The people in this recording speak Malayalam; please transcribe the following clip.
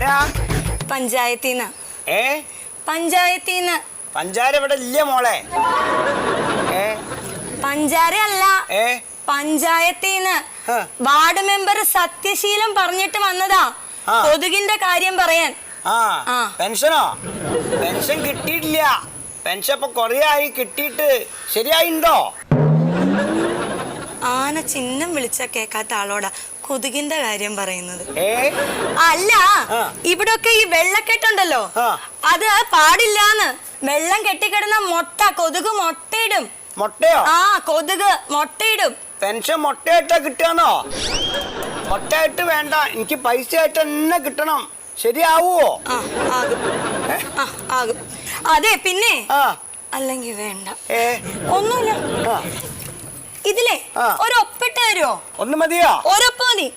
ആരാ? പഞ്ചായത്തിന്ന്. പഞ്ചായത്തിന്ന്. പഞ്ചാര ഇവിടെ ഇല്ല മോളെ. പഞ്ചാര അല്ല, പഞ്ചായത്തിന്ന്. വാർഡ് മെമ്പർ സത്യശീലം പറഞ്ഞിട്ട് വന്നതാ കൊതുകിന്റെ കാര്യം പറയാൻ. പെൻഷനോ? പെൻഷൻ കിട്ടിയിട്ടില്ല. പെൻഷൻ ഇപ്പൊ കൊറേ ആയി കിട്ടിയിട്ട്. ശരിയായിണ്ടോ? ആന ചിഹ്നം വിളിച്ച കേക്കാത്ത ആളോടാ കൊതുകിന്റെ കാര്യം പറയുന്നത്. അല്ല, ഇവിടൊക്കെ ഈ വെള്ളക്കെട്ടുണ്ടല്ലോ, അത് പാടില്ലാന്ന്. വെള്ളം കെട്ടിക്കിടന്ന മുട്ട കൊതുക് മുട്ടയിടും. മുട്ടയോ? കൊതുക് മുട്ടയിടും. പെൻഷൻ മുട്ടയായിട്ടാ കിട്ടാന്നോ? മുട്ടയായിട്ട് വേണ്ട, എനിക്ക് പൈസ ആയിട്ട് തന്നെ കിട്ടണം. ശരിയാവോ? ആകും. അതെ, പിന്നെ അല്ലെങ്കിൽ വേണ്ട. ഒന്നുമില്ല. ഇതിലേ ഒരൊപ്പിട്ട് തരുമോ? ഒന്ന് മതിയോ? ഒരൊപ്പ് മതി.